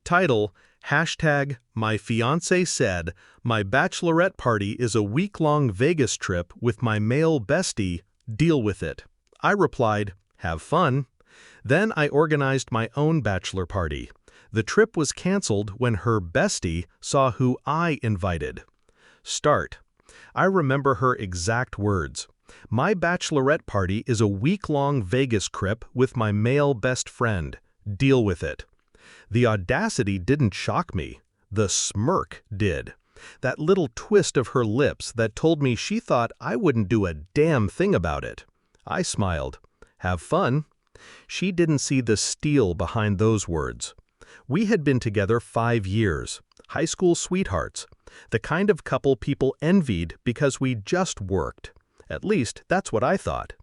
Title, hashtag My Fiancé Said, My Bachelorette Party is a week-long Vegas trip with my male bestie, deal with it. I replied, have fun. Then I organized my own bachelor party. The trip was canceled when her bestie saw who I invited. Start. I remember her exact words. My bachelorette party is a week-long Vegas trip with my male best friend. Deal with it. The audacity didn't shock me. The smirk did. That little twist of her lips that told me she thought I wouldn't do a damn thing about it. I smiled. Have fun. She didn't see the steel behind those words. We had been together 5 years, high school sweethearts, the kind of couple people envied because we just worked. At least, that's what I thought.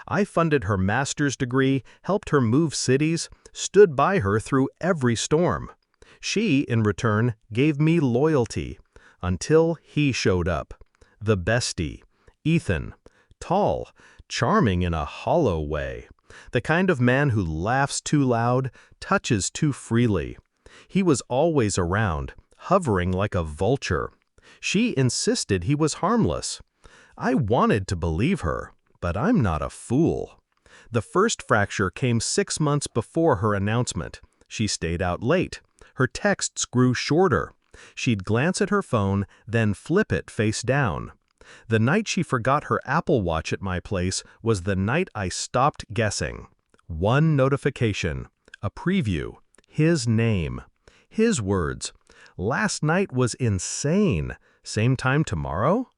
I funded her master's degree, helped her move cities, stood by her through every storm. She, in return, gave me loyalty, until he showed up. The bestie, Ethan, tall, charming in a hollow way. The kind of man who laughs too loud, touches too freely. He was always around, hovering like a vulture. She insisted he was harmless. I wanted to believe her, but I'm not a fool. The first fracture came 6 months before her announcement. She stayed out late. Her texts grew shorter. She'd glance at her phone, then flip it face down. The night she forgot her Apple Watch at my place was the night I stopped guessing. One notification, a preview, his name, his words. Last night was insane. Same time tomorrow?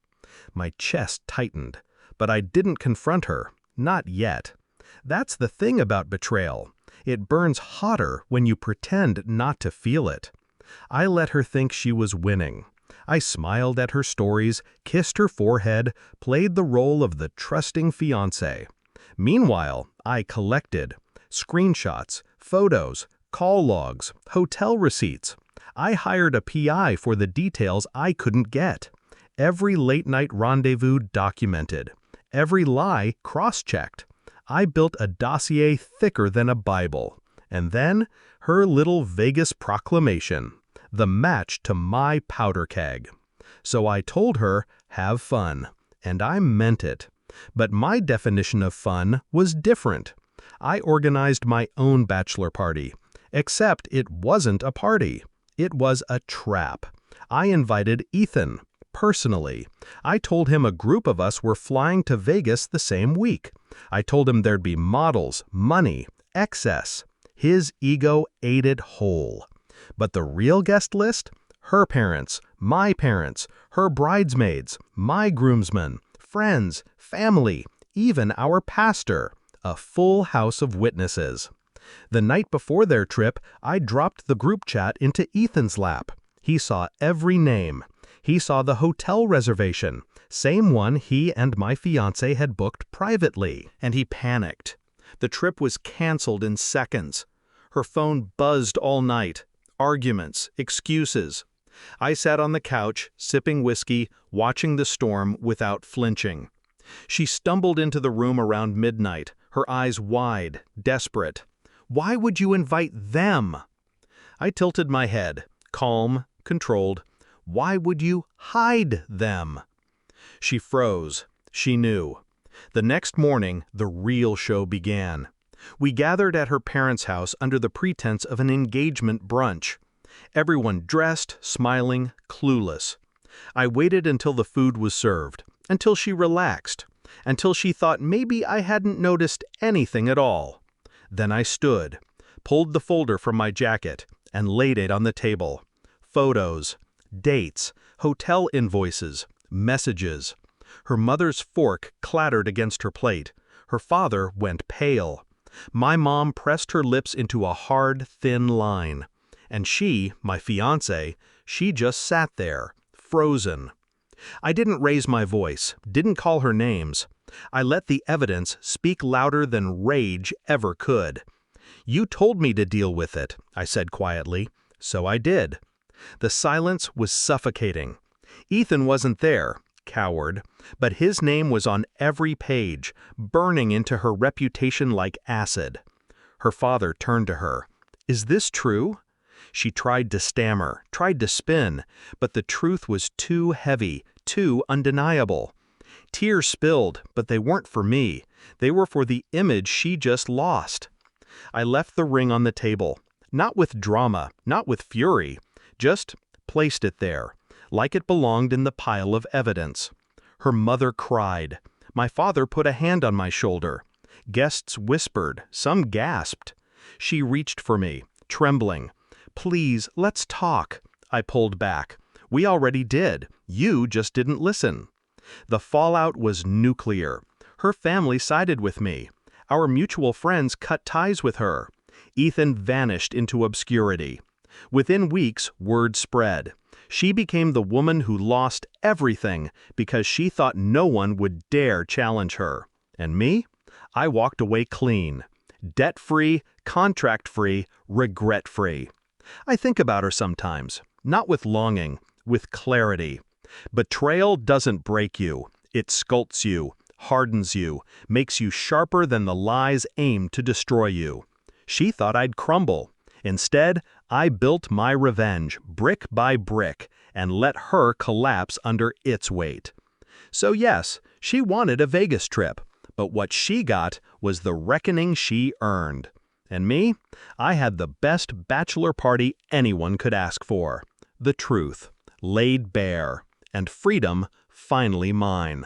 My chest tightened, but I didn't confront her, not yet. That's the thing about betrayal. It burns hotter when you pretend not to feel it. I let her think she was winning. I smiled at her stories, kissed her forehead, played the role of the trusting fiancé. Meanwhile, I collected screenshots, photos, call logs, hotel receipts. I hired a PI for the details I couldn't get. Every late-night rendezvous documented. Every lie cross-checked. I built a dossier thicker than a Bible. And then, her little Vegas proclamation. The match to my powder keg. So I told her, have fun. And I meant it. But my definition of fun was different. I organized my own bachelor party. Except it wasn't a party. It was a trap. I invited Ethan, personally. I told him a group of us were flying to Vegas the same week. I told him there'd be models, money, excess. His ego ate it whole. But the real guest list? Her parents, my parents, her bridesmaids, my groomsmen, friends, family, even our pastor. A full house of witnesses. The night before their trip, I dropped the group chat into Ethan's lap. He saw every name. He saw the hotel reservation, same one he and my fiancé had booked privately. And he panicked. The trip was canceled in seconds. Her phone buzzed all night. Arguments, excuses. I sat on the couch, sipping whiskey, watching the storm without flinching. She stumbled into the room around midnight, her eyes wide, desperate. Why would you invite them? I tilted my head, calm, controlled. Why would you hide them? She froze. She knew. The next morning, the real show began. We gathered at her parents' house under the pretense of an engagement brunch. Everyone dressed, smiling, clueless. I waited until the food was served, until she relaxed, until she thought maybe I hadn't noticed anything at all. Then I stood, pulled the folder from my jacket, and laid it on the table. Photos, dates, hotel invoices, messages. Her mother's fork clattered against her plate. Her father went pale. My mom pressed her lips into a hard, thin line. And she, my fiancé, she just sat there, frozen. I didn't raise my voice, didn't call her names. I let the evidence speak louder than rage ever could. You told me to deal with it, I said quietly. So I did. The silence was suffocating. Ethan wasn't there, coward, but his name was on every page, burning into her reputation like acid. Her father turned to her. Is this true? She tried to stammer, tried to spin, but the truth was too heavy, too undeniable. Tears spilled, but they weren't for me. They were for the image she just lost. I left the ring on the table, not with drama, not with fury, just placed it there, like it belonged in the pile of evidence. Her mother cried. My father put a hand on my shoulder. Guests whispered, some gasped. She reached for me, trembling. Please, let's talk. I pulled back. We already did. You just didn't listen. The fallout was nuclear. Her family sided with me. Our mutual friends cut ties with her. Ethan vanished into obscurity. Within weeks, word spread. She became the woman who lost everything because she thought no one would dare challenge her. And me? I walked away clean. Debt-free, contract-free, regret-free. I think about her sometimes, not with longing, with clarity. Betrayal doesn't break you. It sculpts you, hardens you, makes you sharper than the lies aimed to destroy you. She thought I'd crumble. Instead, I built my revenge, brick by brick, and let her collapse under its weight. So yes, she wanted a Vegas trip, but what she got was the reckoning she earned. And me? I had the best bachelor party anyone could ask for. The truth, laid bare, and freedom finally mine.